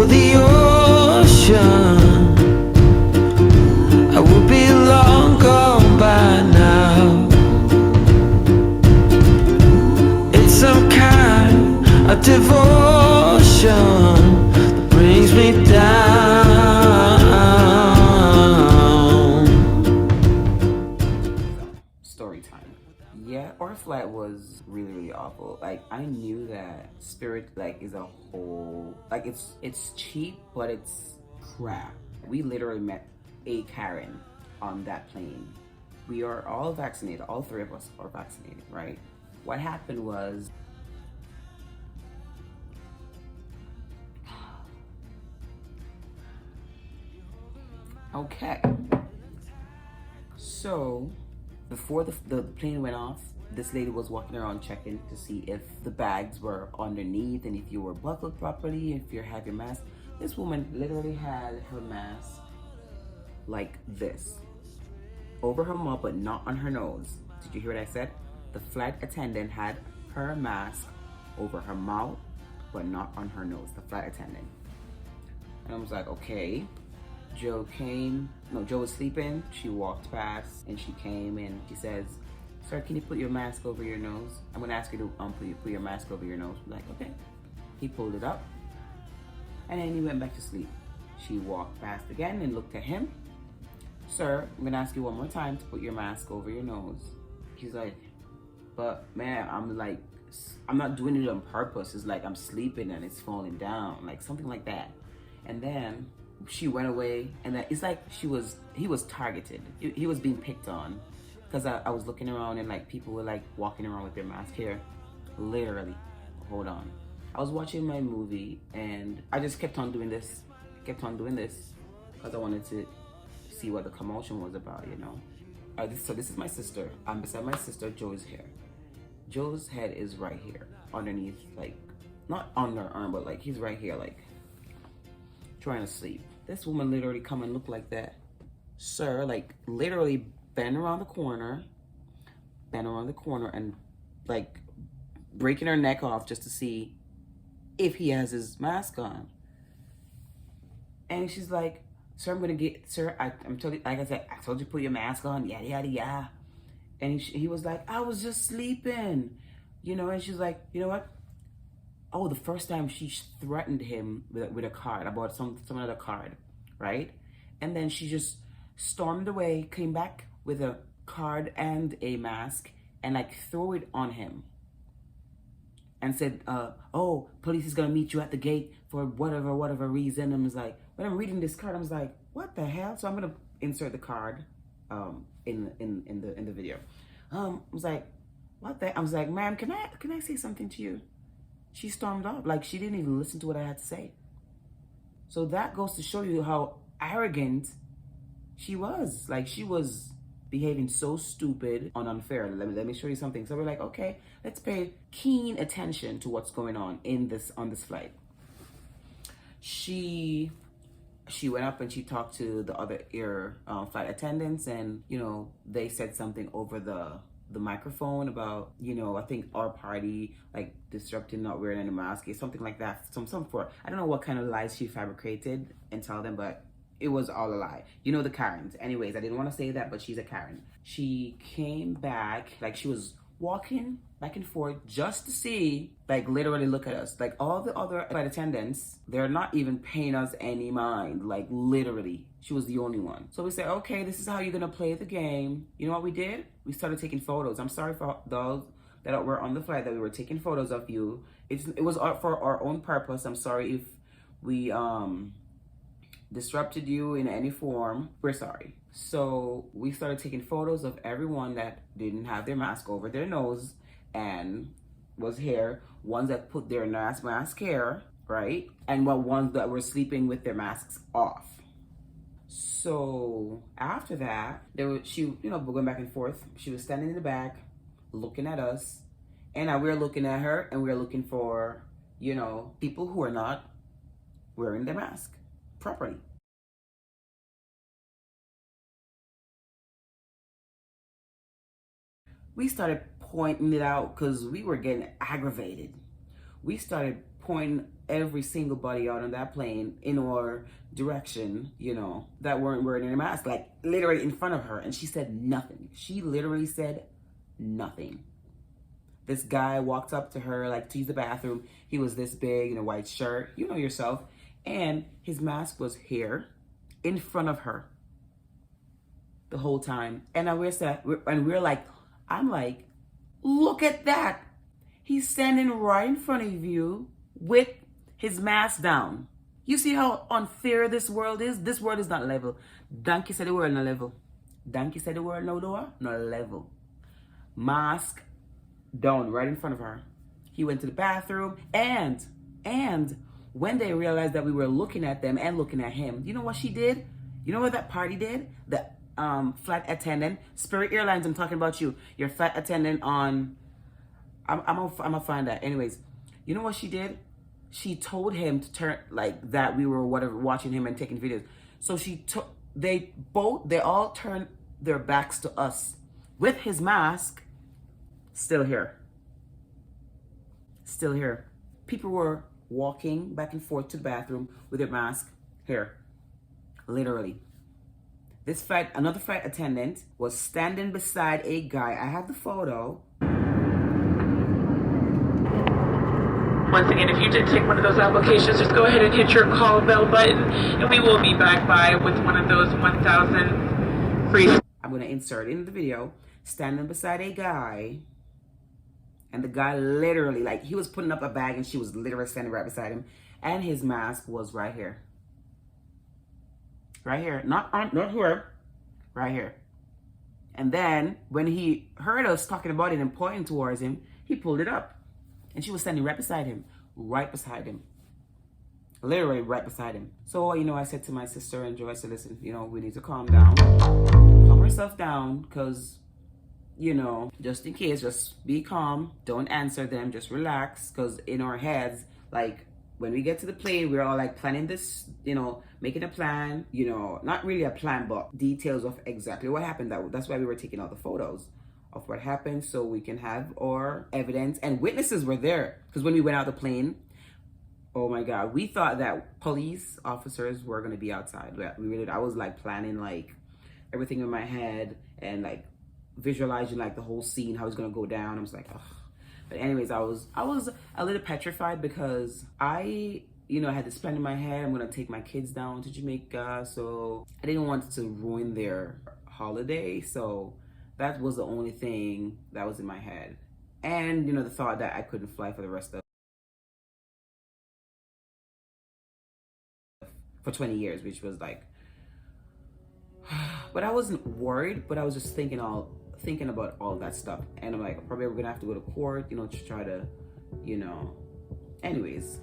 for the ocean, I would be long gone by now. It's some kind of devotion that brings me down. Story time. Yeah, our flight was really, really awful. Like, I knew that Spirit, like, is a whole, like, it's cheap, but it's crap. We literally met a Karen on that plane. We are all vaccinated. All three of us are vaccinated, right? What happened was, okay. So, before the plane went off, this lady was walking around checking to see if the bags were underneath and if you were buckled properly, if you have your mask. This woman literally had her mask like this, over her mouth but not on her nose. Did you hear what I said? The flight attendant had her mask over her mouth but not on her nose, the flight attendant. And I was like, okay. Joe was sleeping. She walked past and she came and she says, "Sir, can you put your mask over your nose? I'm gonna ask you to put your mask over your nose." I'm like, okay. He pulled it up and then he went back to sleep. She walked past again and looked at him. "Sir, I'm gonna ask you one more time to put your mask over your nose." He's like, "But ma'am, I'm not doing it on purpose. It's like I'm sleeping and it's falling down," like something like that. And then she went away, and then it's like he was targeted. He was being picked on, because I was looking around and like people were like walking around with their mask here. Literally, hold on. I was watching my movie and I just kept on doing this, because I wanted to see what the commotion was about, you know. So this is my sister. I'm beside my sister. Joe's here. Joe's head is right here, underneath, like not on her arm, but like he's right here, like trying to sleep. This woman literally come and look like that. Sir, like literally bend around the corner and like breaking her neck off just to see if he has his mask on. And she's like, "Sir, I'm telling you, like I said, I told you to put your mask on, yada, yada, yada." And he was like, "I was just sleeping," you know, and she's like, "You know what?" Oh, the first time she threatened him with a card, about some other card, right? And then she just stormed away, came back with a card and a mask, and like threw it on him. And said, "Oh, police is gonna meet you at the gate for whatever reason." And I was like, when I'm reading this card, I was like, what the hell? So I'm gonna insert the card in the video. I was like, what the? I was like, "Ma'am, can I say something to you?" She stormed off, like she didn't even listen to what I had to say. So that goes to show you how arrogant she was. Like, she was behaving so stupid and unfair. Let me show you something. So we're like, okay, let's pay keen attention to what's going on on this flight. She went up and she talked to the other flight attendants, and you know, they said something over the microphone about, you know, I think our party like disrupting not wearing any mask, something like that. I don't know what kind of lies she fabricated and tell them, but it was all a lie. You know, the Karens. Anyways, I didn't want to say that, but she's a Karen. She came back, like she was walking back and forth just to see, like literally look at us. Like all the other flight attendants, they're not even paying us any mind. Like literally, she was the only one. So we said, okay, this is how you're gonna play the game. You know what we did? We started taking photos. I'm sorry for those that were on the flight that we were taking photos of you. It was for our own purpose. I'm sorry if we disrupted you in any form. We're sorry. So we started taking photos of everyone that didn't have their mask over their nose and was here. Ones that put their mask here, right? And ones that were sleeping with their masks off. So after that, she, you know, going back and forth. She was standing in the back, looking at us, and we were looking at her, and we were looking for, you know, people who are not wearing their mask properly. We started pointing it out because we were getting aggravated. We started pointing every single body out on that plane in our direction, you know, that weren't wearing a mask, like literally in front of her. And she said nothing. She literally said nothing. This guy walked up to her, like, to use the bathroom. He was this big in a white shirt, you know yourself. And his mask was here in front of her the whole time. And we're like, I'm like, look at that. He's standing right in front of you with his mask down. You see how unfair this world is? This world is not level. Donkey said the world not level. Donkey said the world no door, not level. Mask down right in front of her. He went to the bathroom, and when they realized that we were looking at them and looking at him, you know what she did? You know what that party did? The flight attendant, Spirit Airlines, I'm talking about you. Your flight attendant on, I'm gonna find that. Anyways, you know what she did? She told him to turn, like, that we were whatever watching him and taking videos. So they all turned their backs to us with his mask still here. Still here. People were walking back and forth to the bathroom with their mask here. Literally. Another flight attendant was standing beside a guy. I have the photo. Once again, if you did take one of those applications, just go ahead and hit your call bell button, and we will be back by with one of those 1,000 free. I'm going to insert in the video, standing beside a guy, and the guy literally, like, he was putting up a bag, and she was literally standing right beside him, and his mask was right here. Right here. Not here. Right here. And then, when he heard us talking about it and pointing towards him, he pulled it up. And she was standing right beside him. Right beside him. Literally right beside him. So, you know, I said to my sister and Joe, I said, listen, you know, we need to calm down. Calm ourselves down, because, you know, just in case, just be calm. Don't answer them. Just relax. Because in our heads, like, when we get to the plane, we're all like planning this, you know, making a plan, you know, not really a plan, but details of exactly what happened. That's why we were taking all the photos of what happened, so we can have our evidence. And witnesses were there, because when we went out the plane, oh my God, we thought that police officers were going to be outside. I was like planning like everything in my head and like visualizing like the whole scene, how it's going to go down. I was like, ugh. But anyways, I was a little petrified, because I, you know, I had this plan in my head. I'm going to take my kids down to Jamaica, so I didn't want to ruin their holiday. So that was the only thing that was in my head. And, you know, the thought that I couldn't fly for the rest of, for 20 years, which was like, but I wasn't worried, but I was just thinking about all that stuff. And I'm like, probably we're gonna have to go to court, you know, to try to, you know, anyways.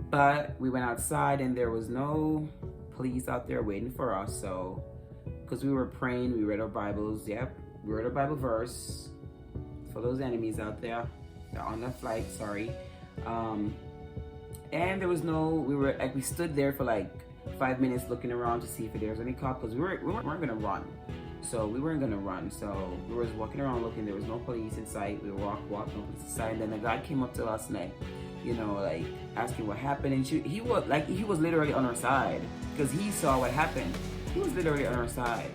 But we went outside, and there was no police out there waiting for us. So, because we were praying, we read our Bibles. Yep, we read our Bible verse for those enemies out there. They're on the flight, sorry. And there was we stood there for like 5 minutes looking around to see if there was any cop, because we weren't gonna run. So we weren't gonna run. So we were just walking around looking. There was no police in sight. We walked, no police in sight. And then the guy came up to us and, like, you know, like asking what happened. And he was literally on our side, because he saw what happened. He was literally on our side.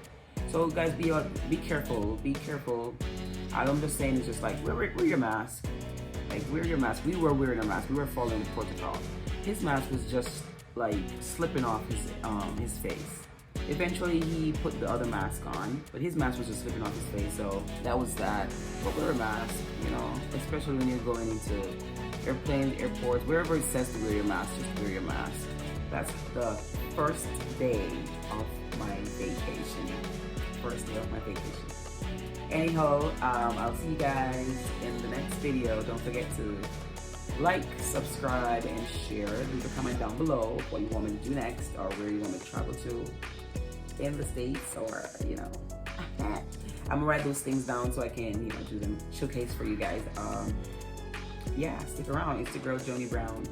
So guys, be careful. Be careful. All I'm just saying is just like, wear your mask. Like, wear your mask. We were wearing a mask. We were following the protocol. His mask was just like slipping off his face. Eventually he put the other mask on, but his mask was just slipping off his face. So that was that. But wear a mask, you know, especially when you're going into airplanes, airports, wherever it says to wear your mask, just wear your mask. That's the first day of my vacation. First day of my vacation. Anyhow, I'll see you guys in the next video. Don't forget to like, subscribe, and share. Leave a comment down below what you want me to do next, or where you want me to travel to in the States, or, you know. I'm gonna write those things down so I can, you know, do them, showcase for you guys. Yeah, stick around. It's the girl Jony Brown.